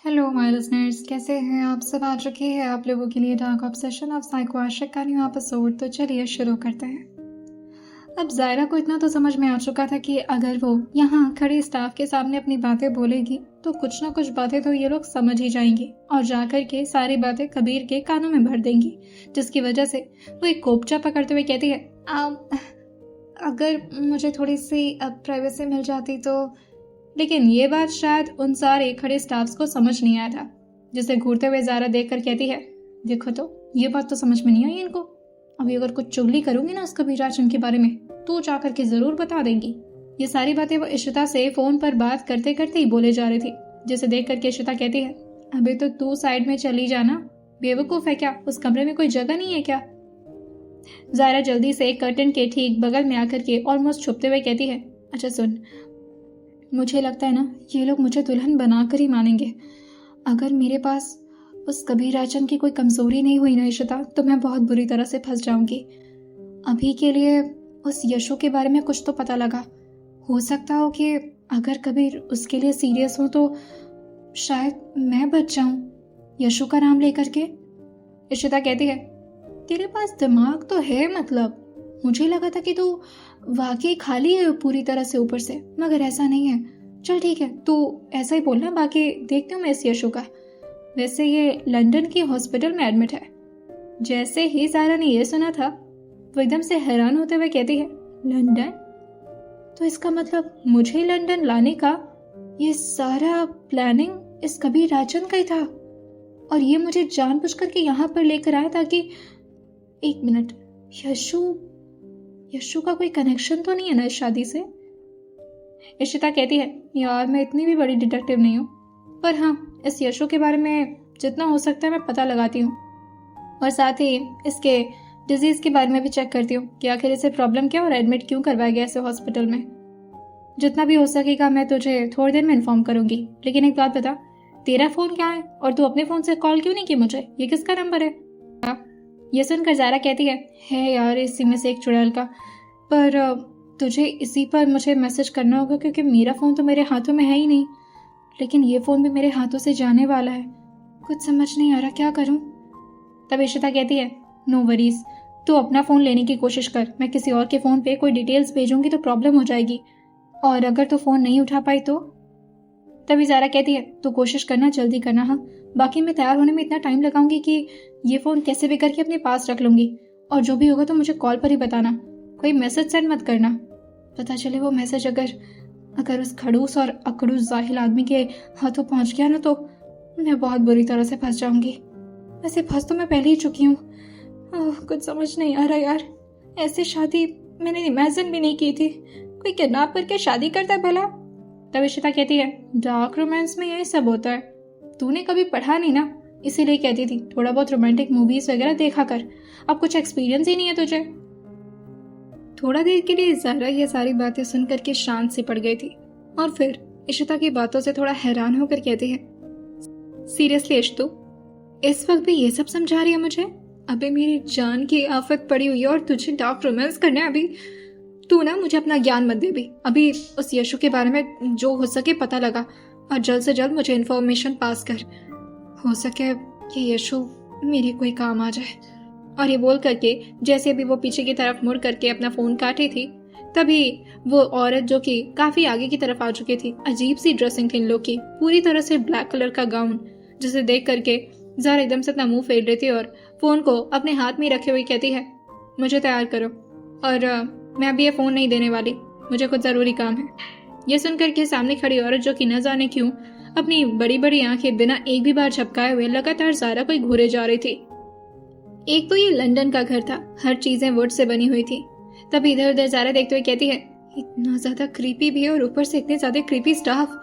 Hello my listeners, कैसे हैं आप सब। आ चुके हैं आप लोगों के लिए डार्क ऑब्सेशन ऑफ साइको आशिक का न्यू एपिसोड। तो चलिए शुरू करते हैं। अब जायरा को इतना तो समझ में आ चुका था कि अगर वो यहाँ खड़े स्टाफ के सामने अपनी बातें बोलेगी तो कुछ ना कुछ बातें तो ये लोग समझ ही जाएंगे और जाकर के सारी बातें कबीर के कानों में भर देंगी, जिसकी वजह से वो एक कोपचा पकड़ते हुए कहती है, अगर मुझे थोड़ी सी प्राइवेसी मिल जाती तो। लेकिन ये बात शायद उन सारे खड़े स्टाफ्स को समझ नहीं आया था, जिसे घूरते हुए जारा देखकर कहती है, देखो तो ये बात तो समझ में नहीं आई इनको। अभी अगर कुछ चुगली करूंगी ना उस कबीर राजन के बारे में तो जाकर के जरूर बता देंगी। ये सारी बातें वो इशिता से फोन पर बात करते करते ही बोले जा रही थी, जिसे देख करके इशिता कहती है, अभी तो तू साइड में चली जाना, बेवकूफ है क्या, उस कमरे में कोई जगह नहीं है क्या। जायरा जल्दी से कर्टन के ठीक बगल में आकर के ऑलमोस्ट छुपते हुए कहती है, अच्छा सुन, मुझे लगता है ना ये लोग मुझे दुल्हन बनाकर ही मानेंगे। अगर मेरे पास उस कबीर राजन की कोई कमजोरी नहीं हुई ना इशिता, तो मैं बहुत बुरी तरह से फंस जाऊंगी। अभी के लिए उस यशु के बारे में कुछ तो पता लगा, हो सकता हो कि अगर कबीर उसके लिए सीरियस हो तो शायद मैं बच जाऊं यशु का नाम लेकर के। इशिता कहती है, तेरे पास दिमाग तो है, मतलब मुझे लगा था कि तू वाकई खाली है पूरी तरह से ऊपर से, मगर ऐसा नहीं है। चल ठीक है, तू ऐसा ही बोलना, बाकी देखती हूँ मैं इस यशु का। वैसे ये लंदन की हॉस्पिटल में एडमिट है। जैसे ही सारा ने ये सुना था वो एकदम से हैरान होते हुए कहती है, लंदन? तो इसका मतलब मुझे लंदन लाने का ये सारा प्लानिंग इस कबीर राजन का ही था और ये मुझे जानबूझ करके यहाँ पर लेकर आया ताकि। एक मिनट, यशु का कोई कनेक्शन तो नहीं है ना इस शादी से। इशिता कहती है, यार मैं इतनी भी बड़ी डिटेक्टिव नहीं हूँ, पर हाँ इस यशु के बारे में जितना हो सकता है मैं पता लगाती हूँ और साथ ही इसके डिजीज के बारे में भी चेक करती हूँ कि आखिर इसे प्रॉब्लम क्या और एडमिट क्यों करवाया गया इसे हॉस्पिटल में। जितना भी हो सकेगा मैं तुझे थोड़ी देर में इन्फॉर्म करूंगी, लेकिन एक बात बता, तेरा फोन क्या है और तू अपने फोन से कॉल क्यों नहीं की मुझे, ये किसका नंबर है। ये सुनकर जारा कहती है यार इसी में से एक चुड़ैल का, पर तुझे इसी पर मुझे मैसेज करना होगा क्योंकि मेरा फ़ोन तो मेरे हाथों में है ही नहीं, लेकिन ये फ़ोन भी मेरे हाथों से जाने वाला है, कुछ समझ नहीं आ रहा क्या करूं। तब इशिता कहती है, नो वरीज, तू अपना फ़ोन लेने की कोशिश कर, मैं किसी और के फ़ोन पे कोई डिटेल्स भेजूंगी तो प्रॉब्लम हो जाएगी, और अगर तू फ़ोन नहीं उठा पाई तो। तभी जारा कहती है, तू कोशिश करना, जल्दी करना, हाँ, बाकी मैं तैयार होने में इतना टाइम लगाऊंगी कि ये फ़ोन कैसे भी करके अपने पास रख लूंगी, और जो भी होगा तो मुझे कॉल पर ही बताना, कोई मैसेज सेंड मत करना। पता चले वो मैसेज अगर उस खड़ूस और अकड़ूस जाहिल आदमी के हाथों पहुंच गया ना तो मैं बहुत बुरी तरह से फंस जाऊंगी। वैसे फंस तो मैं पहले ही चुकी हूँ। कुछ समझ नहीं आ रहा यार, ऐसे शादी मैंने इमेजिन भी नहीं की थी, कोई किडनैप करके शादी करता है भला। तब इशिता कहती है, डार्क रोमांस में यही सब होता है, तूने कभी पढ़ा नहीं ना, इसीलिए कहती थी थोड़ा बहुत रोमांटिक मूवीज वगैरह देखा कर, अब कुछ एक्सपीरियंस ही नहीं है तुझे। थोड़ा देर के लिए जारा ये सारी बातें सुन करके शांत सी पड़ गई थी और फिर इशिता की बातों से थोड़ा हैरान होकर कहती है, सीरियसली इश्तू, इस वक्त भी ये सब समझा रही है मुझे? अबे मेरी जान की आफत पड़ी हुई है और तुझे डार्क रोमांस करना है अभी? तू ना मुझे अपना ज्ञान मत दे, अभी उस यशु के बारे में जो हो सके पता लगा और जल्द से जल्द मुझे इन्फॉर्मेशन पास कर, हो सके कि यशु मेरे कोई काम आ जाए। और ये बोल करके जैसे अभी वो पीछे की तरफ मुड़ करके अपना फोन काटी थी, तभी वो औरत जो कि काफी आगे की तरफ आ चुकी थी, अजीब सी ड्रेसिंग थी इन लोग की, पूरी तरह से ब्लैक कलर का गाउन, जिसे देख करके जारा एकदम से अपना मुंह फेर रही थी और फोन को अपने हाथ में रखे हुए कहती है, मुझे तैयार करो और मैं अभी ये फोन नहीं देने वाली, मुझे कुछ जरूरी काम है। ये सुनकर के सामने खड़ी औरत जो कि न जाने क्यों अपनी बड़ी बड़ी आंखें बिना एक भी बार झपकाए हुए लगातार जारा को घूरे जा रही थी। एक तो ये लंदन का घर था, हर चीजें वुड से बनी हुई थी। तब इधर उधर जारा देखते हुए कहती है, इतना ज्यादा क्रीपी भी है और ऊपर से इतने ज्यादा क्रीपी स्टाफ।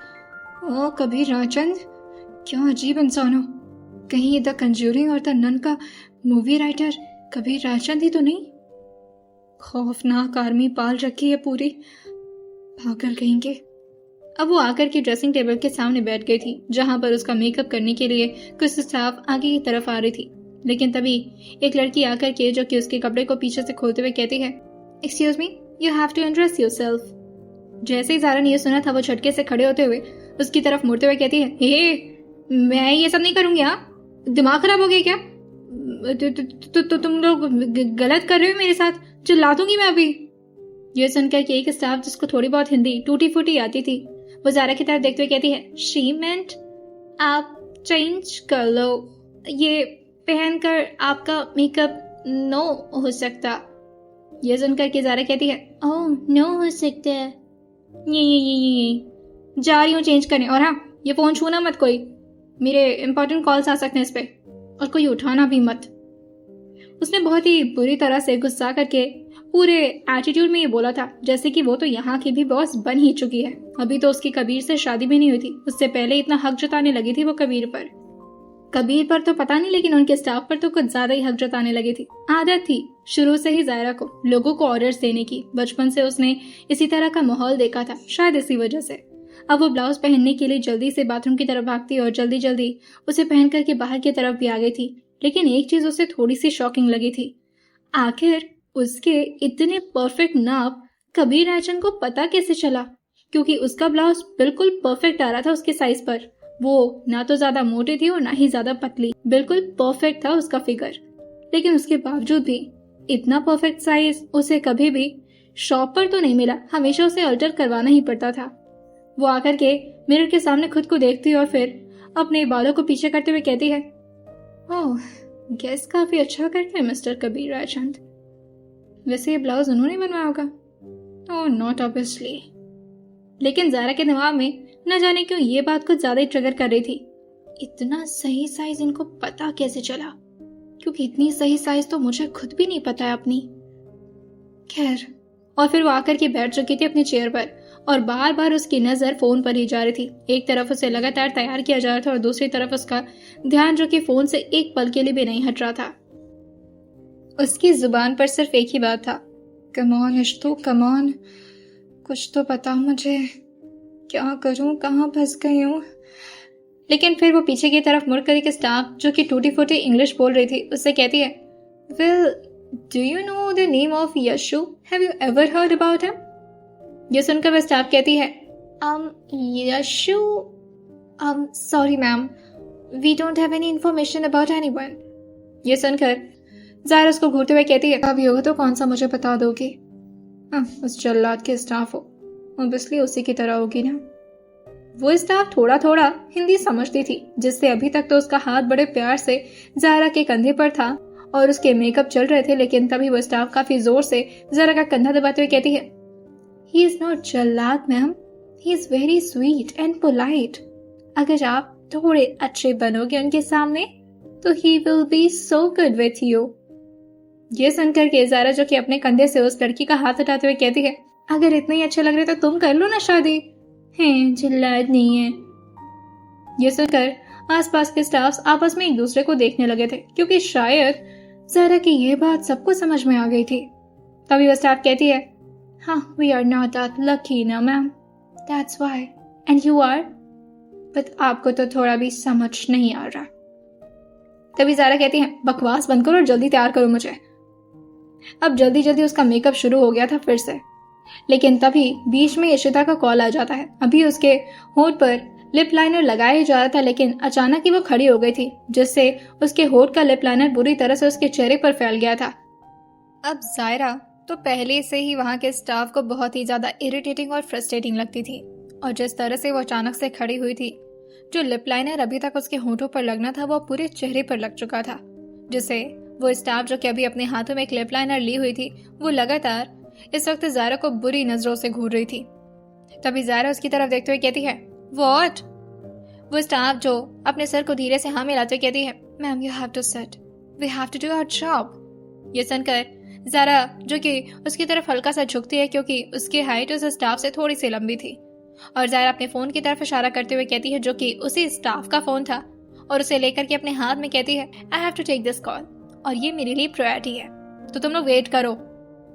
ओ कबीर राजन, क्या अजीब इंसान हो, कहीं ये द कंज्यूरिंग और द नन का मूवी राइटर कबीर राजन ही तो नहीं? खौफनाक आर्मी पाल रखी है पूरी, पागल कहेंगे। अब वो आकर के ड्रेसिंग टेबल के सामने बैठ गई थी, जहां पर उसका मेकअप करने के लिए कुछ स्टाफ आगे की तरफ आ रही थी। लेकिन तभी एक लड़की आकर के जो कि उसके कपड़े को पीछे से खोलते हुए कहती है, excuse me, you have to undress yourself. जैसे ही जारा ने यह सुना था वो झटके से खड़े होते हुए उसकी तरफ मुड़ते हुए कहती है, हे मैं ये सब नहीं करूंगी। हाँ, दिमाग खराब हो गया क्या? तुम लोग गलत कर रहे हो मेरे साथ, चिल्ला दूंगी मैं अभी। ये सुनकर कि एक स्टाफ जिसको थोड़ी बहुत हिंदी टूटी फूटी आती थी वो ज़ारा की तरफ देखते हुए कहती है, शी मेंट आप चेंज कर लो, ये पहनकर आपका मेकअप नो हो सकता। ये सुनकर कि ज़ारा कहती है, ओह नो हो सकता है, ये जा रही हूँ चेंज करने। और हाँ, ये फोन छूना मत, कोई मेरे इंपॉर्टेंट कॉल्स आ सकते हैं इस पे, और कोई उठाना भी मत। उसने बहुत ही बुरी तरह से गुस्सा करके पूरे एटीट्यूड में ये बोला था जैसे कि वो तो यहाँ की भी बॉस बन ही चुकी है। अभी तो उसकी कबीर से शादी भी नहीं हुई थी, उससे पहले इतना हक जताने लगी थी वो कबीर पर तो पता नहीं, लेकिन उनके स्टाफ पर तो कुछ ज्यादा ही हक जताने लगी थी। आदत थी शुरू से ही ज़ायरा को लोगों को ऑर्डर्स देने की। बचपन से उसने इसी तरह का माहौल देखा था, शायद इसी वजह से अब वो ब्लाउज पहनने के लिए जल्दी से बाथरूम की तरफ भागती और जल्दी जल्दी उसे पहन करके बाहर की तरफ भी आ गई थी। लेकिन एक चीज उसे थोड़ी सी शॉकिंग लगी थी, आखिर उसके इतने परफेक्ट नाप कबीर राजन को पता कैसे चला, क्योंकि उसका ब्लाउज बिल्कुल परफेक्ट आ रहा था उसके साइज पर। वो ना तो ज्यादा मोटी थी और ना ही ज्यादा पतली, बिल्कुल परफेक्ट था उसका फिगर। लेकिन उसके बावजूद भी इतना परफेक्ट साइज उसे कभी भी शॉप पर तो नहीं मिला, हमेशा उसे अल्टर करवाना ही पड़ता था। वो आकर के मिरर के सामने खुद को देखती और फिर अपने बालों को पीछे करते हुए कहती है, ओह गेस काफी अच्छा करते हैं मिस्टर कबीर राजचंद। वैसे ये ब्लाउज उन्होंने बनवाया होगा? Oh not obviously. लेकिन ज़ारा के दिमाग में न जाने क्यों ये बात कुछ ज्यादा ही ट्रिगर कर रही थी, इतना सही साइज इनको पता कैसे चला, क्योंकि इतनी सही साइज तो मुझे खुद भी नहीं पता है अपनी। खैर, और फिर वो आकर के बैठ चुकी थी अपनी चेयर पर और बार बार उसकी नजर फोन पर ही जा रही थी। एक तरफ उसे लगातार तैयार किया जा रहा था और दूसरी तरफ उसका ध्यान जो कि फोन से एक पल के लिए भी नहीं हट रहा था। उसकी जुबान पर सिर्फ एक ही बात था, कम ऑन इश्तो कम ऑन, कुछ तो बता मुझे, क्या करूं, कहाँ फंस गई हूँ। लेकिन फिर वो पीछे की तरफ मुड़कर एक स्टाफ जो कि टूटी फूटी इंग्लिश बोल रही थी उससे कहती है, well do you know the name of Yashu, have you ever heard about him? ये सुनकर वह स्टाफ कहती है, Yashu, sorry ma'am, we don't have any information about anyone. ये सुनकर ज़ायरा उसको घूरते हुए कहती है, अभी होगा तो कौन सा मुझे बता दोगी? उस जल्लाद के स्टाफ हो, ऑब्वियसली उसी की तरह होगी ना। वो स्टाफ थोड़ा थोड़ा हिंदी समझती थी, जिससे अभी तक तो उसका हाथ बड़े प्यार से ज़ायरा के कंधे पर था और उसके मेकअप चल रहे थे। लेकिन तभी वो स्टाफ काफी जोर से ज़ायरा का कंधा दबाते हुए कहती है, ही इज नॉट जल्लाद ma'am, he is very sweet and polite. अगर आप थोड़े अच्छे बनोगे उनके सामने तो he will be so good with you. ये सुनकर के ज़ायरा जो कि अपने कंधे से उस लड़की का हाथ हटाते हुए कहती है, अगर इतने ही अच्छे लग रहे तो तुम कर लो ना शादी, हैं जल्लाद नहीं है। ये सुनकर आसपास के स्टाफ्स आपस में एक दूसरे को देखने लगे थे, क्योंकि शायद ज़ायरा की ये बात सबको समझ में आ गई थी। तभी वह स्टाफ कहती है, हाँ, we are not that lucky ना ma'am, that's why, and you are, but आपको तो थोड़ा भी समझ नहीं आ रहा। तभी ज़ायरा कहती है, बकवास बंद करो और जल्दी तैयार करो मुझे। अब जल्दी जल्दी उसका मेकअप शुरू हो गया था फिर से, लेकिन तभी बीच में इशिता का कॉल आ जाता है। अभी उसके होंठ पर लिप लाइनर लगाया जा रहा था, लेकिन अचानक ही वो खड़ी हो गई थी, जिससे उसके होंठ का लिप लाइनर बुरी तरह से उसके चेहरे पर फैल गया था। अब ज़ायरा तो पहले से ही वहां के स्टाफ को बहुत ही ज्यादा इरिटेटिंग और फ्रस्ट्रेटिंग लगती थी, और जिस तरह से वो अचानक से खड़ी हुई थी, जो लिप लाइनर अभी तक उसके होंठों पर लगना था वो पूरे चेहरे पर लग चुका था, जिससे वो स्टाफ जो कि अभी अपने हाथों में एक लिप लाइनर ली हुई थी वो लगातार इस वक्त ज़ायरा को बुरी नजरों से घूर रही थी। तभी ज़ायरा उसकी तरफ देखते हुए कहती है, व्हाट? वो स्टाफ जो अपने सर को धीरे से हाँ मिलाते हुए कहती है, ma'am you have to sit, we have to do our job. ये सुनकर ज़ायरा जो कि उसकी तरफ हल्का सा झुकती है, क्योंकि उसकी हाइट उस स्टाफ से थोड़ी सी लंबी थी, और ज़ायरा अपने फोन की तरफ इशारा करते हुए कहती है, जो कि उसी स्टाफ का फोन था, और उसे लेकर के अपने हाथ में कहती है, I have to take this call, और ये मेरे लिए प्रायोरिटी है, तो तुम लोग वेट करो।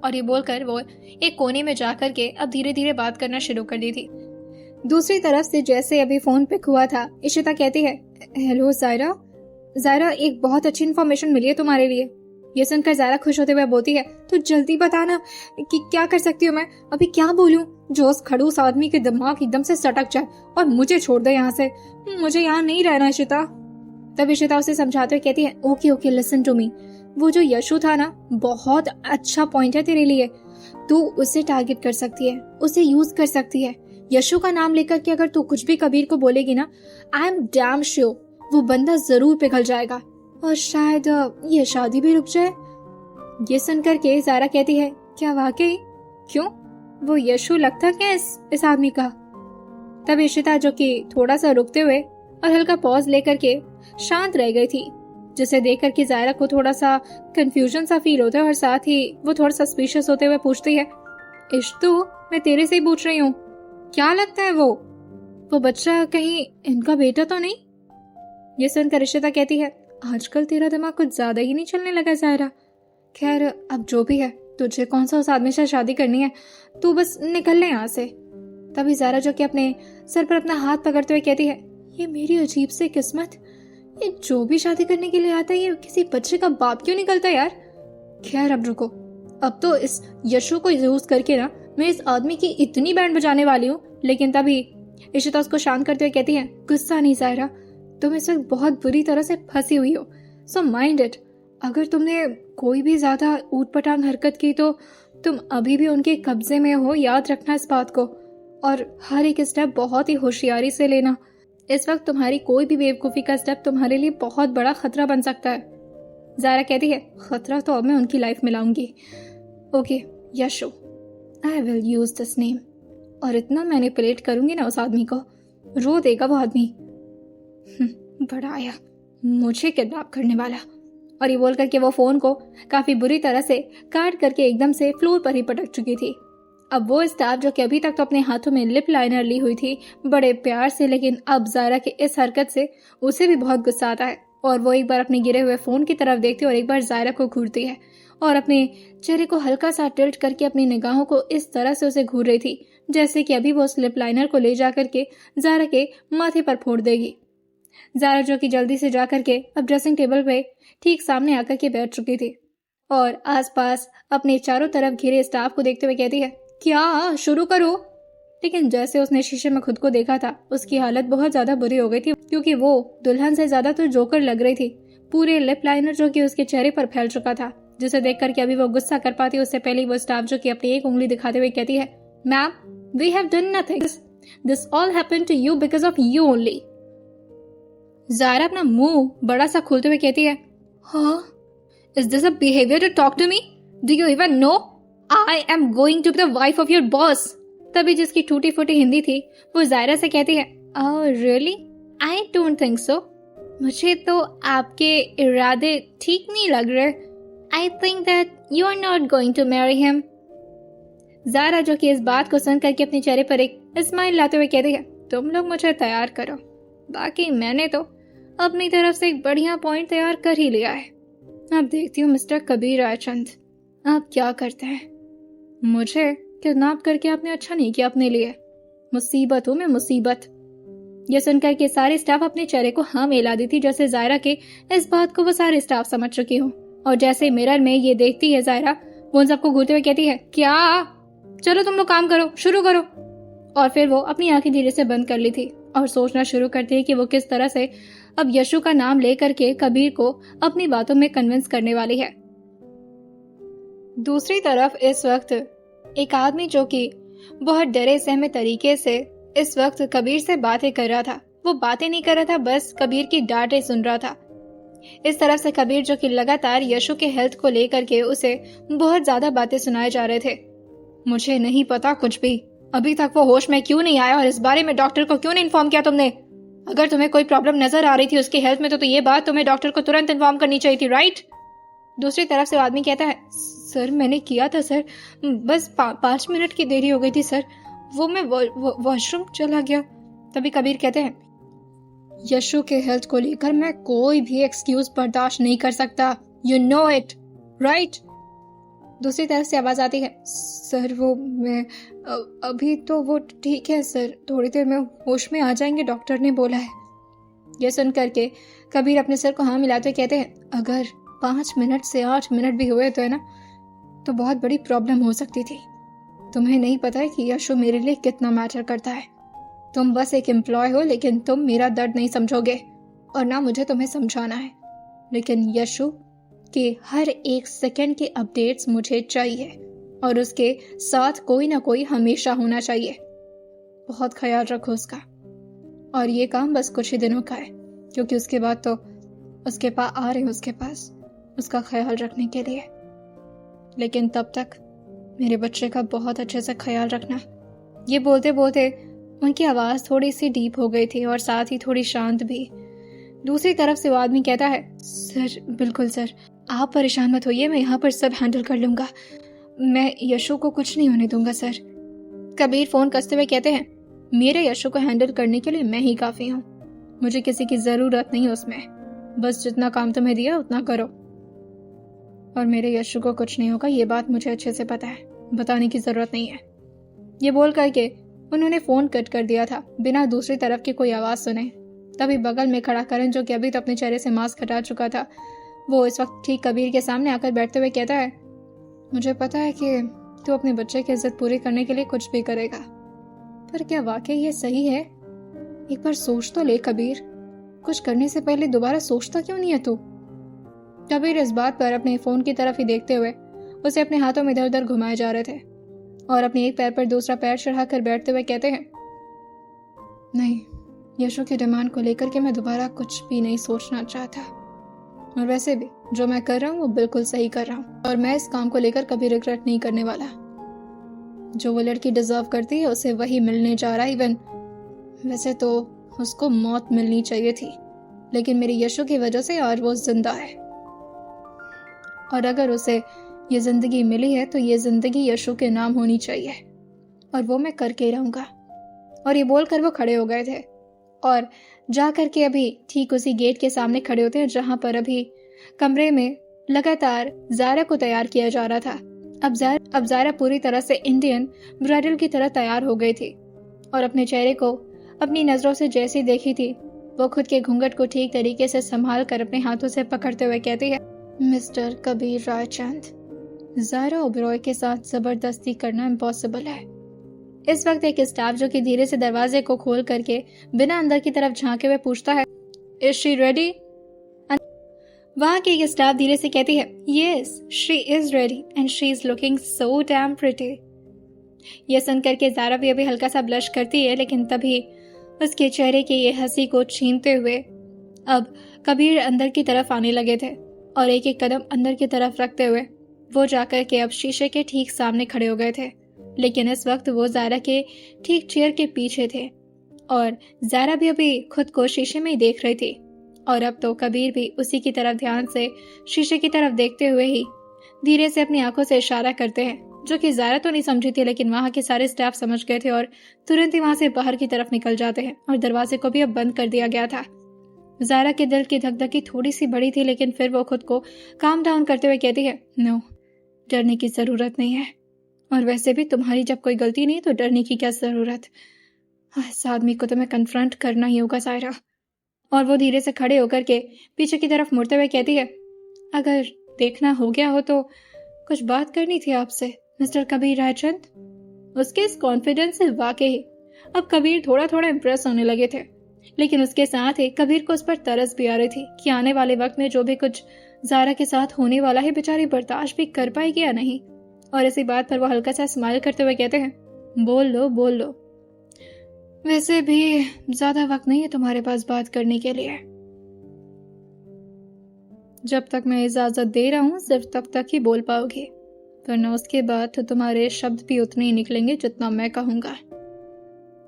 और ये बोलकर वो एक कोने में जाकर के अब धीरे धीरे बात करना शुरू कर दी थी। दूसरी तरफ से जैसे अभी फोन पिक हुआ था, इशिता कहती है, हेलो ज़ायरा, ज़ायरा एक बहुत अच्छी इन्फॉर्मेशन मिली है तुम्हारे लिए। ये सुनकर ज़ारा खुश होते हुए बोलती है, तो जल्दी बताना कि क्या कर सकती हूँ मैं, अभी क्या बोलूँ जो उस खड़ूस आदमी के दिमाग एकदम से सटक जाए और मुझे छोड़ दे यहाँ से। मुझे यहाँ नहीं रहना इशिता। तब इशिता उसे समझाते हुए कहती है, okay okay listen to me, वो जो यशु था ना, बहुत अच्छा पॉइंट है तेरे लिए। तू उसे टारगेट कर सकती है, उसे यूज कर सकती है। यशु का नाम लेकर के अगर तू कुछ भी कबीर को बोलेगी ना, आई एम डैम श्योर वो बंदा जरूर पिघल जाएगा और शायद ये शादी भी रुक जाए। ये सुनकर के ज़ारा कहती है, क्या वाकई? क्यों, वो यशु लगता क्या इस आदमी का? तब इशिता, जो कि थोड़ा सा रुकते हुए और हल्का पॉज लेकर के शांत रह गई थी, जिसे देख करके ज़ारा को थोड़ा सा कंफ्यूजन सा फील होता है और साथ ही वो थोड़ा सस्पिशियस होते हुए पूछती है, इश्तु, मैं तेरे से ही पूछ रही हूँ, क्या लगता है वो बच्चा कहीं इनका बेटा तो नहीं? ये सुनकर इशिता कहती है, आजकल तेरा दिमाग कुछ ज्यादा ही नहीं चलने लगा ज़ारा। खैर अब जो भी है, तुझे कौन सा उस आदमी से शादी करनी है, तू बस निकल ले यहाँ से। तभी ज़ारा, जो कि अपने सर पर अपना हाथ पकड़ते हुए कहती है, ये मेरी अजीब सी किस्मत, ये जो भी शादी करने के लिए आता है ये किसी बच्चे का बाप क्यों निकलता है यार। खैर अब रुको, अब तो इस यशु को यूज करके ना मैं इस आदमी की इतनी बैंड बजाने वाली हूँ। लेकिन तभी इशिता उसको शांत करते हुए कहती है, गुस्सा नहीं ज़ारा, तुम इस वक्त बहुत बुरी तरह से फंसी हुई हो, सो माइंड इट। अगर तुमने कोई भी ज्यादा ऊटपटांग हरकत की तो तुम अभी भी उनके कब्जे में हो, याद रखना इस बात को। और हर एक स्टेप बहुत ही होशियारी से लेना। इस वक्त तुम्हारी कोई भी बेवकूफ़ी का स्टेप तुम्हारे लिए बहुत बड़ा खतरा बन सकता है। ज़ारा कहती है, खतरा तो अब मैं उनकी लाइफ में लाऊंगी। Okay Yashu, I will use this name, और इतना मैनिपुलेट करूंगी ना उस आदमी को, रो देगा वो आदमी। बड़ा आया मुझे किडनैप करने वाला। और ये बोल करके वो फोन को काफी बुरी तरह से काट करके एकदम से फ्लोर पर ही पटक चुकी थी। अब वो स्टाफ, जो कि अभी तक तो अपने हाथों में लिप लाइनर ली हुई थी बड़े प्यार से, लेकिन अब ज़ारा के इस हरकत से उसे भी बहुत गुस्सा आता है और वो एक बार अपने गिरे हुए फोन की तरफ देखती है और एक बार ज़ारा को घूरती है और अपने चेहरे को हल्का सा टिल्ट करके अपनी निगाहों को इस तरह से उसे घूर रही थी जैसे कि अभी वो उस लिप लाइनर को ले जा करके ज़ारा के माथे पर फोड़ देगी। ज़ारा, जो कि जल्दी से जा करके अब ड्रेसिंग टेबल पे ठीक सामने आकर के बैठ चुकी थी और आसपास अपने चारों तरफ घिरे स्टाफ को देखते हुए कहती है, क्या शुरू करो। लेकिन जैसे उसने शीशे में खुद को देखा था, उसकी हालत बहुत ज्यादा बुरी हो गई थी, क्योंकि वो दुल्हन से ज्यादा तो जोकर लग रही थी। पूरे लिप लाइनर जो कि उसके चेहरे पर फैल चुका था, जिसे देख करके अभी वो गुस्सा कर पाती उससे पहले वो स्टाफ, जो कि अपनी एक उंगली दिखाते हुए कहती है, ma'am, we have done nothing, this all happened to you because of you only. Zara अपना मुंह बड़ा सा खोलते हुए कहती है, हाँ, is this a behaviour to talk to me? Do you even know I am going to be the wife of your boss. तभी जिसकी टूटी फूटी हिंदी थी वो ज़ायरा से कहती है, oh really, I don't think so, मुझे तो आपके इरादे ठीक नहीं लग रहे। I think that you are not going to marry him. Zara, जो कि इस बात को सुन करके अपने चेहरे पर एक स्माइल लाते हुए कहती है, तुम लोग मुझे तैयार करो, बाकी मैंने तो अपनी तरफ से एक बढ़िया पॉइंट तैयार कर ही लिया है। अब देखती हूँ मिस्टर कबीर रायचंद आप क्या करते हैं। मुझे किडनैप करके आपने अच्छा नहीं किया अपने लिए, मुसीबत हूँ मैं, मुसीबत। यह सुनकर के सारे स्टाफ अपने चेहरे को हाँ मिला दी थी, जैसे ज़ायरा के इस बात को वो सारे स्टाफ समझ चुकी हूँ। और जैसे मिरर में ये देखती है ज़ायरा, वो उन सबको घूरते हुए कहती है, क्या, चलो तुम लोग काम करो, शुरू करो। और फिर वो अपनी आंखें धीरे से बंद कर ली थी और सोचना शुरू करती है कि वो किस तरह से अब यशु का नाम लेकर के कबीर को अपनी बातों में कन्विंस करने वाली है। दूसरी तरफ इस वक्त एक आदमी, जो कि बहुत डरे सहमे तरीके से इस वक्त कबीर से बातें कर रहा था, वो बातें नहीं कर रहा था, बस कबीर की डांटें सुन रहा था। इस तरफ से कबीर, जो कि लगातार यशु के हेल्थ को लेकर के उसे बहुत ज्यादा बातें सुनाए जा रहे थे। मुझे नहीं पता कुछ भी, अभी तक वो होश में क्यों नहीं आया और इस बारे में डॉक्टर को क्यों नहीं इन्फॉर्म किया तुमने? अगर तुम्हें कोई प्रॉब्लम नजर आ रही थी उसकी हेल्थ में तो ये बात तुम्हें डॉक्टर को तुरंत इन्फॉर्म करनी चाहिए थी, राइट? दूसरी तरफ से आदमी कहता है, सर मैंने किया था सर, बस 5 मिनट की देरी हो गई थी सर, वो मैं वॉशरूम चला गया। तभी कबीर कहते हैं, यशु के हेल्थ को लेकर मैं कोई भी एक्सक्यूज बर्दाश्त नहीं कर सकता, यू नो इट, राइट? दूसरी तरफ से आवाज आती है, सर वो मैं अभी तो वो ठीक है सर, थोड़ी देर में होश में आ जाएंगे, डॉक्टर ने बोला है। यह सुन करके कबीर अपने सर को हाँ मिलाते कहते हैं, अगर 5 मिनट से 8 मिनट भी हुए तो है ना, तो बहुत बड़ी प्रॉब्लम हो सकती थी। तुम्हें नहीं पता है कि यशु मेरे लिए कितना मैटर करता है। तुम बस एक एम्प्लॉय हो, लेकिन तुम मेरा दर्द नहीं समझोगे और ना मुझे तुम्हें समझाना है। लेकिन यशु के हर एक सेकंड के अपडेट्स मुझे चाहिए और उसके साथ कोई ना कोई हमेशा होना चाहिए। बहुत ख्याल रखो उसका। और ये काम बस कुछ ही दिनों का है, क्योंकि उसके बाद तो उसके पास आ रहे हैं उसके पास उसका ख्याल रखने के लिए। लेकिन तब तक मेरे बच्चे का बहुत अच्छे से ख्याल रखना। ये बोलते बोलते उनकी आवाज़ थोड़ी सी डीप हो गई थी और साथ ही थोड़ी शांत भी। दूसरी तरफ से वो आदमी कहता है, सर बिल्कुल सर, आप परेशान मत होइए, मैं यहाँ पर सब हैंडल कर लूँगा। मैं यशु को कुछ नहीं होने दूंगा सर। कबीर फोन कसते हुए कहते हैं, मेरे यशु को हैंडल करने के लिए मैं ही काफ़ी हूँ। मुझे किसी की ज़रूरत नहीं उसमें। बस जितना काम तुम्हें दिया उतना करो। और मेरे यशु को कुछ नहीं होगा, ये बात मुझे अच्छे से पता है, बताने की ज़रूरत नहीं है। ये बोल करके उन्होंने फ़ोन कट कर दिया था बिना दूसरी तरफ की कोई आवाज़ सुने। तभी बगल में खड़ा करण, जो कि अभी तो अपने चेहरे से मास्क हटा चुका था, वो इस वक्त ठीक कबीर के सामने आकर बैठते हुए कहता है, मुझे पता है कि तू अपने बच्चे की इज्जत पूरी करने के लिए कुछ भी करेगा, पर क्या वाकई ये सही है? एक बार सोच तो ले कबीर। कुछ करने से पहले दोबारा सोचता क्यों नहीं है तू? कबीर इस बात पर अपने फोन की तरफ ही देखते हुए उसे अपने हाथों में इधर उधर घुमाए जा रहे थे और अपने एक पैर पर दूसरा पैर चढ़ाकर बैठते हुए कहते हैं, नहीं, यशु की डिमांड को लेकर के मैं दोबारा कुछ भी नहीं सोचना चाहता। और वैसे भी जो मैं कर रहा हूँ वो बिल्कुल सही कर रहा हूँ और मैं इस काम को लेकर कभी रिग्रेट नहीं करने वाला। जो वो लड़की डिजर्व करती है उसे वही मिलने जा रहा है। इवन वैसे तो उसको मौत मिलनी चाहिए थी, लेकिन मेरी यशु की वजह से आज वो जिंदा है। और अगर उसे ये जिंदगी मिली है तो ये जिंदगी यशु के नाम होनी चाहिए और वो मैं करके रहूंगा। और ये बोलकर वो खड़े हो गए थे और जा करके अभी ठीक उसी गेट के सामने खड़े होते हैं जहां पर अभी कमरे में लगातार ज़ारा को तैयार किया जा रहा था। अब ज़ारा पूरी तरह से इंडियन ब्राइडल की तरह तैयार हो गई थी और अपने चेहरे को अपनी नजरों से जैसी देखी थी, वो खुद के घूंघट को ठीक तरीके से संभाल कर अपने हाथों से पकड़ते हुए कहती है, मिस्टर कबीर रायचंद, ज़ारा ओबरॉय के साथ जबरदस्ती करना इम्पॉसिबल है। इस वक्त एक स्टाफ जो कि धीरे से दरवाजे को खोल करके बिना अंदर की तरफ झांके हुए पूछता है, इज शी रेडी? वहां की एक स्टाफ धीरे से कहती है, yes she is ready and she is looking so damn pretty. यह सुनकर के ज़ारा भी अभी हल्का सा ब्लश करती है, लेकिन तभी उसके चेहरे की ये हंसी को छीनते हुए अब कबीर अंदर की तरफ आने लगे थे और एक एक कदम अंदर की तरफ रखते हुए वो जाकर के अब शीशे के ठीक सामने खड़े हो गए थे। लेकिन इस वक्त वो ज़ारा के ठीक चेयर के पीछे थे और ज़ारा भी अभी खुद को शीशे में ही देख रही थी। और अब तो कबीर भी उसी की तरफ ध्यान से शीशे की तरफ देखते हुए ही धीरे से अपनी आंखों से इशारा करते हैं, जो कि ज़ारा तो नहीं समझी थी, लेकिन वहां के सारे स्टाफ समझ गए थे और तुरंत ही वहां से बाहर की तरफ निकल जाते हैं और दरवाजे को भी अब बंद कर दिया गया था। ज़ारा के दिल की धकधकी थोड़ी सी बढ़ी थी, लेकिन फिर वो खुद को काम डाउन करते हुए कहती है, नो, डरने की जरूरत नहीं है। और वैसे भी तुम्हारी जब कोई गलती नहीं तो डरने की क्या जरूरत। इस आदमी को तो मैं कन्फ्रंट करना ही होगा ज़ारा। और वो धीरे से खड़े होकर के पीछे की तरफ मुड़ते हुए कहती है, अगर देखना हो गया हो तो कुछ बात करनी थी आपसे मिस्टर कबीर रायचंद। उसके इस कॉन्फिडेंस से वाकई अब कबीर थोड़ा थोड़ा इम्प्रेस होने लगे थे, लेकिन उसके साथ ही कबीर को उस पर तरस भी आ रही थी कि आने वाले वक्त में जो भी कुछ ज़ारा के साथ होने वाला है बेचारी बर्दाश्त भी कर पाएगी या नहीं। और इसी बात पर वो हल्का सा स्माइल करते हुए कहते हैं, बोल लो बोल लो, वैसे भी ज्यादा वक्त नहीं है तुम्हारे पास बात करने के लिए। जब तक मैं इजाजत दे रहा हूँ सिर्फ तब तक ही बोल पाओगी, वरना उसके बाद तो तुम्हारे शब्द भी उतने ही निकलेंगे जितना मैं कहूंगा।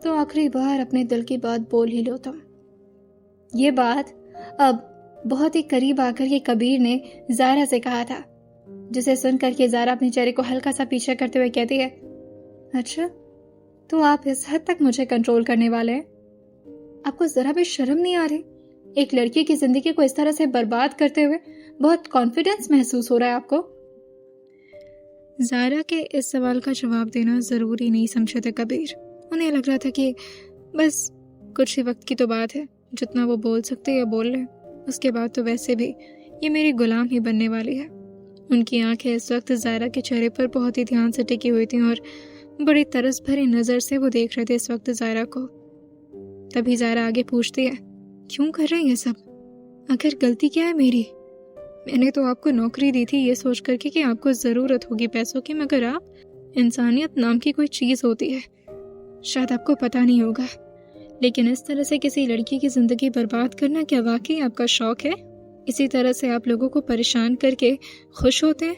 तो आखिरी बार अपने दिल की बात बोल ही लो तुम। ये बात अब बहुत ही करीब आकर के कबीर ने ज़ारा से कहा था, जिसे सुनकर के ज़ारा अपने चेहरे को हल्का सा पीछे करते हुए कहती है, अच्छा तो आप इस हद तक मुझे कंट्रोल करने वाले हैं? आपको जरा भी शर्म नहीं आ रही? एक लड़की की जिंदगी को इस तरह से बर्बाद करते हुए बहुत कॉन्फिडेंस महसूस हो रहा है आपको? ज़ारा के इस सवाल का जवाब देना जरूरी नहीं समझे थे कबीर। उन्हें लग रहा था कि बस कुछ ही वक्त की तो बात है, जितना वो बोल सकते या बोल ले, उसके बाद तो वैसे भी ये मेरी गुलाम ही बनने वाली है। उनकी आंखें इस वक्त ज़ायरा के चेहरे पर बहुत ही ध्यान से टिकी हुई थीं और बड़ी तरस भरी नज़र से वो देख रहे थे इस वक्त ज़ायरा को। तभी ज़ायरा आगे पूछती है, क्यों कर रही है सब? आखिर गलती क्या है मेरी? मैंने तो आपको नौकरी दी थी ये सोच करके कि आपको ज़रूरत होगी पैसों की, मगर आप, इंसानियत नाम की कोई चीज़ होती है, शायद आपको पता नहीं होगा, लेकिन इस तरह से किसी लड़की की ज़िंदगी बर्बाद करना क्या वाकई आपका शौक है? इसी तरह से आप लोगों को परेशान करके खुश होते हैं?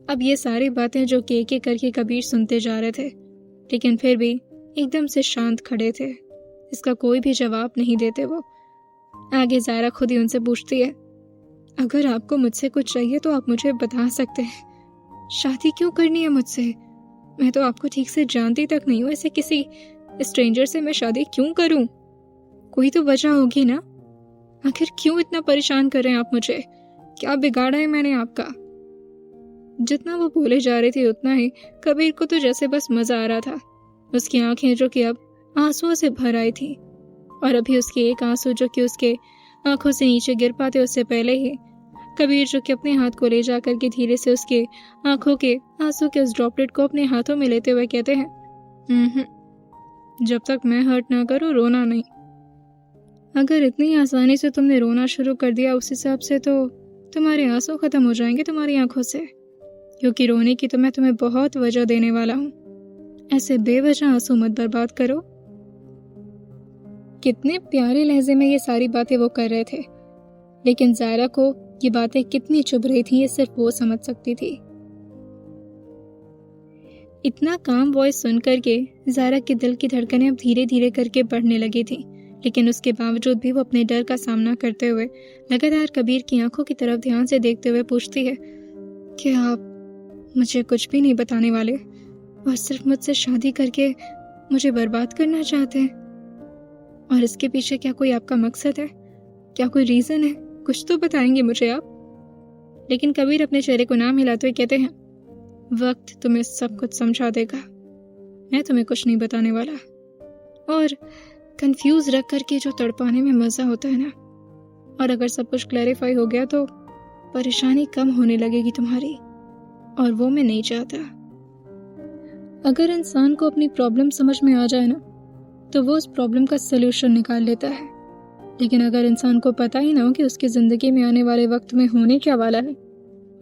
अब ये सारी बातें जो एक एक करके कबीर सुनते जा रहे थे, लेकिन फिर भी एकदम से शांत खड़े थे, इसका कोई भी जवाब नहीं देते। वो आगे ज़ायरा खुद ही उनसे पूछती है, अगर आपको मुझसे कुछ चाहिए तो आप मुझे बता सकते हैं, शादी क्यों करनी है मुझसे? मैं तो आपको ठीक से जानती तक नहीं हूँ, ऐसे किसी स्ट्रेंजर से मैं शादी क्यों करूं? कोई तो वजह होगी ना? आखिर क्यों इतना परेशान कर रहे हैं आप मुझे? क्या बिगाड़ा है मैंने आपका? जितना वो बोले जा रही थी उतना ही कबीर को तो जैसे बस मजा आ रहा था। उसकी आंखें जो कि अब आंसुओं से भर आई थी, और अभी उसके एक आंसू जो कि उसके आंखों से नीचे गिर पाते उससे पहले ही कबीर जो कि अपने हाथ को ले जा करके धीरे से उसके आंखों के आंसू के उस ड्रॉपलेट को अपने हाथों में लेते हुए कहते हैं, जब तक मैं हर्ट ना करूं रोना नहीं। अगर इतनी आसानी से तुमने रोना शुरू कर दिया उस हिसाब से तो तुम्हारे आंसू खत्म हो जाएंगे तुम्हारी आंखों से, क्योंकि रोने की तो मैं तुम्हें बहुत वजह देने वाला हूँ। ऐसे बेवजह आंसू मत बर्बाद करो। कितने प्यारे लहजे में ये सारी बातें वो कर रहे थे, लेकिन ज़ायरा को ये बातें कितनी चुभ रही थी ये सिर्फ वो समझ सकती थी। इतना काम वॉइस सुन करके ज़ायरा के दिल की धड़कनें अब धीरे धीरे करके बढ़ने लगी थी, लेकिन उसके बावजूद भी वो अपने डर का सामना करते हुए लगातार कबीर की आंखों की तरफ ध्यान से देखते हुए पूछती है, क्या आप मुझे कुछ भी नहीं बताने वाले और सिर्फ मुझसे शादी करके मुझे बर्बाद करना चाहते हैं? और इसके पीछे क्या कोई आपका मकसद है? क्या कोई रीजन है? कुछ तो बताएंगे मुझे आप। लेकिन कबीर अपने चेहरे को नाम हिलाते हुए कहते हैं, वक्त तुम्हें सब कुछ समझा देगा, मैं तुम्हें कुछ नहीं बताने वाला। और कंफ्यूज रख करके जो तड़पाने में मजा होता है ना, और अगर सब कुछ क्लैरिफाई हो गया तो परेशानी कम होने लगेगी तुम्हारी, और वो मैं नहीं चाहता। अगर इंसान को अपनी प्रॉब्लम समझ में आ जाए ना, तो वो उस प्रॉब्लम का सलूशन निकाल लेता है। लेकिन अगर इंसान को पता ही ना हो कि उसकी जिंदगी में आने वाले वक्त में होने क्या वाला है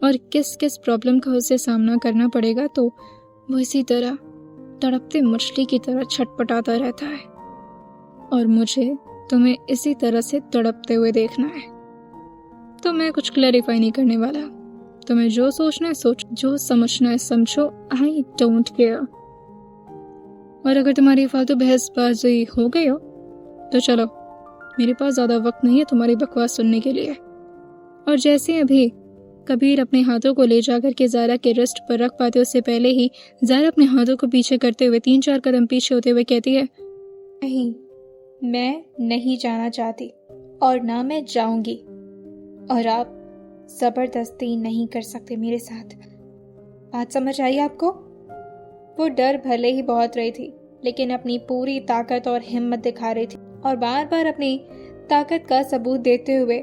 और किस किस प्रॉब्लम का उसे सामना करना पड़ेगा, तो वो इसी तरह तड़पते मछली की तरह छटपटाता रहता है। और मुझे तुम्हें इसी तरह से तड़पते हुए देखना है। तो मैं कुछ क्लैरिफाई नहीं करने वाला। तुम्हें जो सोचना है सोच, जो समझना है समझो, आई डोंट केयर। और अगर तुम्हारी फालतू बहसबाजी हो गई हो तो चलो, मेरे पास ज्यादा वक्त नहीं है तुम्हारी बकवास सुनने के लिए। और जैसे अभी कबीर अपने हाथों को ले जाकर के ज़ायरा के रिस्ट पर रख पाते उससे पहले ही ज़ायरा अपने हाथों को पीछे करते हुए 3-4 कदम पीछे होते हुए कहती है, नहीं, मैं नहीं जाना चाहती और ना मैं जाऊंगी, और आप जबरदस्ती नहीं कर सकते मेरे साथ। बात समझ आई आपको? वो डर भले ही बहुत रही थी, लेकिन अपनी पूरी ताकत और हिम्मत दिखा रही थी और बार बार अपनी ताकत का सबूत देते हुए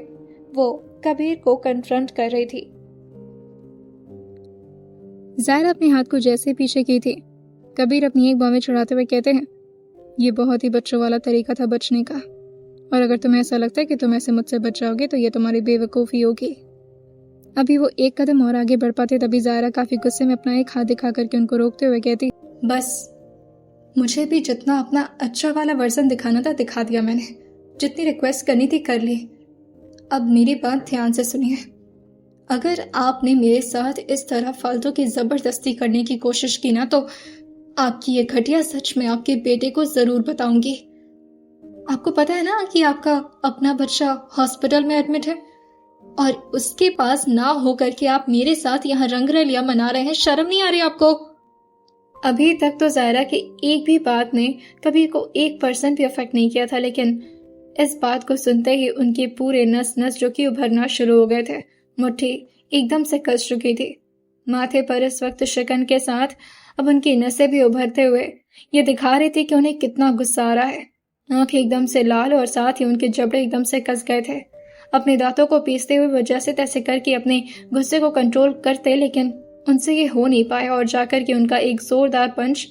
वो कबीर को कन्फ्रंट कर रही थी। ज़ायरा अपने हाथ को जैसे पीछे की थी, कबीर अपनी एक बाँह में चढ़ाते हुए कहते हैं, ये बहुत ही बच्चों वाला तरीका था बचने का, और अगर तुम्हें ऐसा लगता है कि तुम ऐसे मुझसे बच जाओगे तो ये तुम्हारी बेवकूफ़ी होगी। अभी वो एक कदम और आगे बढ़ पाते तभी ज़ायरा काफ़ी गुस्से में अपना एक हाथ दिखा करके उनको रोकते हुए कहती, बस, मुझे भी जितना अपना अच्छा वाला वर्जन दिखाना था दिखा दिया मैंने, जितनी रिक्वेस्ट करनी थी कर ली। अब मेरी बात ध्यान से सुनिए। अगर आपने मेरे साथ इस तरह फालतू की ज़बरदस्ती करने की कोशिश की ना, तो आपकी ये घटिया सच मैं आपके बेटे को ज़रूर बताऊंगी। आपको पता है ना कि आपका अपना बच्चा हॉस्पिटल में एडमिट है, और उसके पास ना होकर के आप मेरे साथ यहाँ रंगरलिया मना रहे हैं। शर्म नहीं आ रही आपको? अभी तक तो ज़ायरा की एक भी बात ने कबीर को 1% भी अफेक्ट नहीं किया था, लेकिन इस बात को सुनते ही उनके पूरे नस नस जो कि उभरना शुरू हो गए थे, मुट्ठी एकदम से कस चुकी थी। माथे पर इस वक्त शिकन के साथ अब उनकी नसें भी उभरते हुए ये दिखा रही थी कि उन्हें कितना गुस्सा आ रहा है। आंखें एकदम से लाल और साथ ही उनके जबड़े एकदम से कस गए थे। अपने दांतों को पीसते हुए वो जैसे तैसे करके अपने गुस्से को कंट्रोल करते, लेकिन उनसे ये हो नहीं पाया और जाकर के उनका एक जोरदार पंच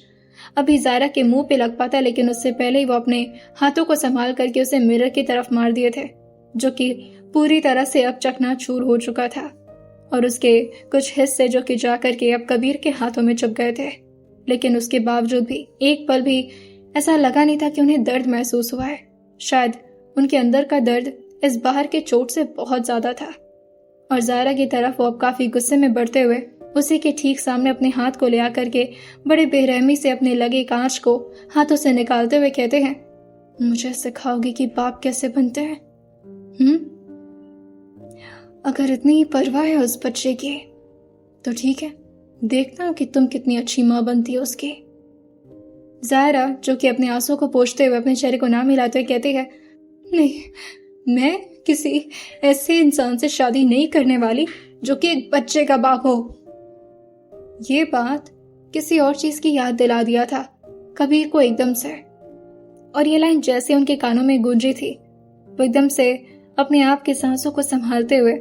अभी ज़ायरा के मुंह पे लग पाता, लेकिन उससे पहले ही वो अपने हाथों को संभाल करके उसे मिरर की तरफ मार दिए थे, जो कि पूरी तरह से अब चकनाचूर हो चुका था और उसके कुछ हिस्से जो कि जाकर के अब कबीर के हाथों में चुभ गए थे। लेकिन उसके बावजूद भी एक पल भी ऐसा लगा नहीं था कि उन्हें दर्द महसूस हुआ है। शायद उनके अंदर का दर्द इस बाहर के चोट से बहुत ज्यादा था। और ज़ायरा की तरफ वो अब काफी गुस्से में बढ़ते हुए उसी के ठीक सामने अपने हाथ को ले आकर के बड़े बेरहमी से अपने लगे कांच को हाथों से निकालते हुए कहते हैं, मुझे सिखाओगी कि बाप कैसे बनते हैं? अगर इतनी ही परवाह है उस बच्चे की तो ठीक है, देखता हूं कि तुम कितनी अच्छी मां बनती हो उसकी। ज़ायरा, जो कि अपने आंसू को पोंछते हुए अपने चेहरे को ना मिलाते हुए कहती है, नहीं, मैं किसी ऐसे इंसान से शादी नहीं करने वाली जो कि एक बच्चे का बाप हो। ये बात किसी और चीज की याद दिला दिया था कबीर को एकदम से, और ये लाइन जैसे उनके कानों में गूंजी थी, वो एकदम से अपने आप के सांसों को संभालते हुए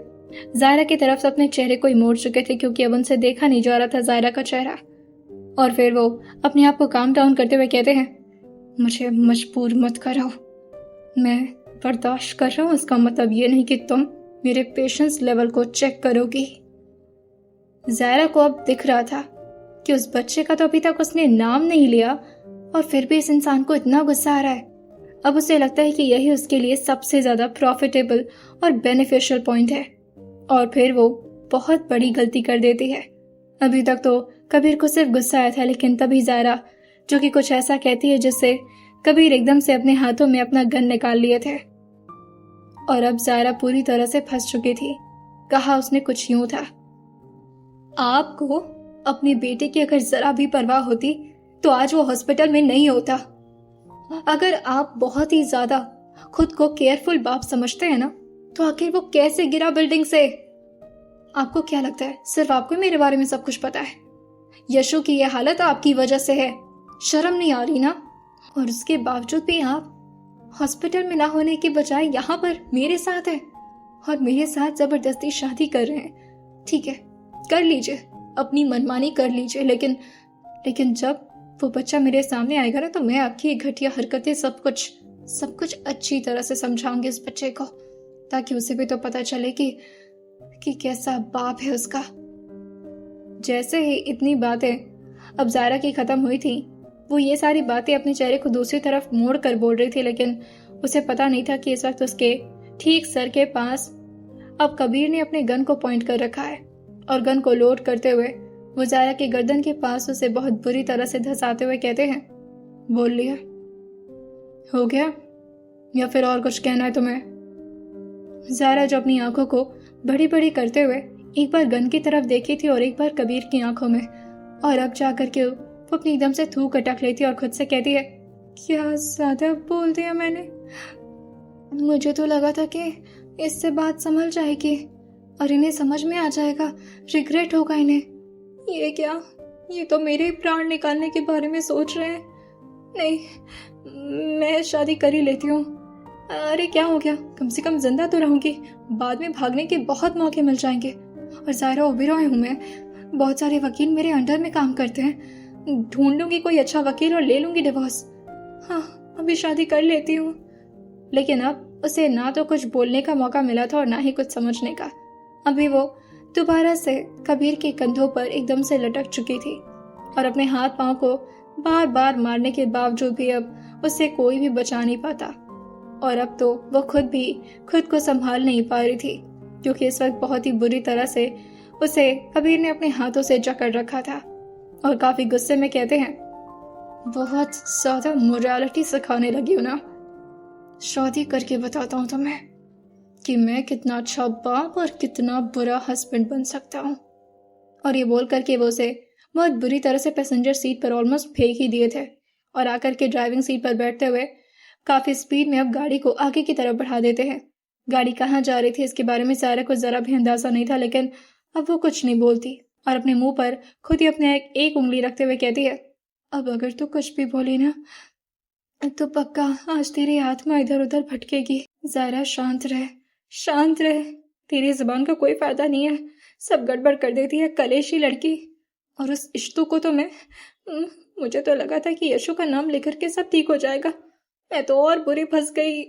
ज़ायरा की तरफ से अपने चेहरे को ही मोड़ चुके थे, क्योंकि अब उनसे देखा नहीं जा रहा था ज़ायरा का चेहरा। और फिर वो अपने आप को काम डाउन करते हुए कहते हैं, मुझे मजबूर मत करो, मैं बर्दाश्त कर रहा हूं, इसका मतलब ये नहीं कि तुम मेरे पेशेंस लेवल को चेक करोगी। ज़ायरा को अब दिख रहा था कि उस बच्चे का तो अभी तक उसने नाम नहीं लिया और फिर भी इस इंसान को इतना गुस्सा आ रहा है। अब उसे लगता है कि यही उसके लिए सबसे ज्यादा प्रॉफिटेबल और बेनिफिशियल पॉइंट है, और फिर वो बहुत बड़ी गलती कर देती है। अभी तक तो कबीर को सिर्फ गुस्सा आया था, लेकिन तभी ज़ायरा जो कि कुछ ऐसा कहती है जिससे कबीर एकदम से अपने हाथों में अपना गन निकाल लिए थे। और अब ज़ायरा पूरी तरह से फंस चुकी थी। कहा उसने कुछ यूं था, आपको अपने बेटे की अगर जरा भी परवाह होती तो आज वो हॉस्पिटल में नहीं होता। अगर आप बहुत ही ज्यादा खुद को केयरफुल बाप समझते हैं ना, तो आखिर वो कैसे गिरा बिल्डिंग से? आपको क्या लगता है सिर्फ आपको मेरे बारे में सब कुछ पता है? यशु की यह हालत आपकी वजह से है, शर्म नहीं आ रही ना? और उसके बावजूद भी आप हॉस्पिटल में ना होने के बजाय यहाँ पर मेरे साथ हैं और मेरे साथ जबरदस्ती शादी कर रहे हैं। ठीक है, कर लीजिए, अपनी मनमानी कर लीजिए, लेकिन जब वो बच्चा मेरे सामने आएगा ना, तो मैं आपकी घटिया हरकतें सब कुछ अच्छी तरह से समझाऊंगी उस बच्चे को, ताकि उसे भी तो पता चले कि कैसा बाप है उसका। जैसे ही इतनी बातें अब ज़ायरा की खत्म हुई थी, वो ये सारी बातें अपने चेहरे को दूसरी तरफ मोड़ कर बोल रही थी, लेकिन उसे पता नहीं था कि इस वक्त उसके ठीक सर के पास अब कबीर ने अपने गन को पॉइंट कर रखा है, और गन को लोड करते हुए वो ज़ायरा की गर्दन के पास उसे बहुत बुरी तरह से धंसाते हुए कहते हैं, बोल लिया, हो गया, या फिर और कुछ कहना है तुम्हें? ज़ायरा जो अपनी आंखों को बड़ी बड़ी करते हुए एक बार गन की तरफ देखी थी और एक बार कबीर की आंखों में, और अब जाकर के वो अपनी एकदम से थूक अटक लेती और खुद से कहती है, क्या ज्यादा बोल दिया मैंने? मुझे तो लगा था कि इससे बात संभल जाएगी और इन्हें समझ में आ जाएगा, रिग्रेट होगा इन्हें। ये क्या, ये तो मेरे प्राण निकालने के बारे में सोच रहे हैं। नहीं, मैं शादी कर ही लेती हूँ। अरे क्या हो गया, कम से कम जिंदा तो रहूंगी, बाद में भागने के बहुत मौके मिल जाएंगे। और ज़ायरा ओबेरॉय हूँ मैं, बहुत सारे वकील मेरे अंडर में काम करते हैं, ढूंढ लूंगी कोई अच्छा वकील और ले लूंगी डिवोर्स। हाँ, अभी शादी कर लेती हूँ। लेकिन अब उसे ना तो कुछ बोलने का मौका मिला था और ना ही कुछ समझने का। अभी वो दोबारा से कबीर के कंधों पर एकदम से लटक चुकी थी और अपने हाथ पांव को बार बार मारने के बावजूद भी अब उससे कोई भी बचा नहीं पाता। और अब तो वो खुद को संभाल नहीं पा रही थी, क्योंकि इस वक्त बहुत ही बुरी तरह से उसे कबीर ने अपने हाथों से जकड़ रखा था। और काफी गुस्से में कहते हैं, बहुत ज्यादा मोरालिटी सिखाने लगी हूं ना, शादी करके बताता हूं तुम्हें कि मैं कितना अच्छा बाप और कितना बुरा हस्बैंड बन सकता हूं। और ये बोल करके वो उसे बहुत बुरी तरह से पैसेंजर सीट पर ऑलमोस्ट फेंक ही दिए थे और आकर के ड्राइविंग सीट पर बैठते हुए काफी स्पीड में अब गाड़ी को आगे की तरफ बढ़ा देते हैं। गाड़ी कहाँ जा रही थी इसके बारे में ज़ायरा को जरा भी अंदाजा नहीं था, लेकिन अब वो कुछ नहीं बोलती और अपने मुंह पर खुद ही अपने एक उंगली रखते हुए कहती है, अब अगर तू कुछ भी बोली ना तो पक्का आज तेरी आत्मा इधर उधर भटकेगी। ज़ायरा शांत रहे, शांत रहे, तेरी जुबान का कोई फायदा नहीं है, सब गड़बड़ कर देती है कलेशी लड़की। और उस इश्तू को तो मुझे तो लगा था कि यशु का नाम लेकर के सब ठीक हो जाएगा, मैं तो और बुरी फंस गई।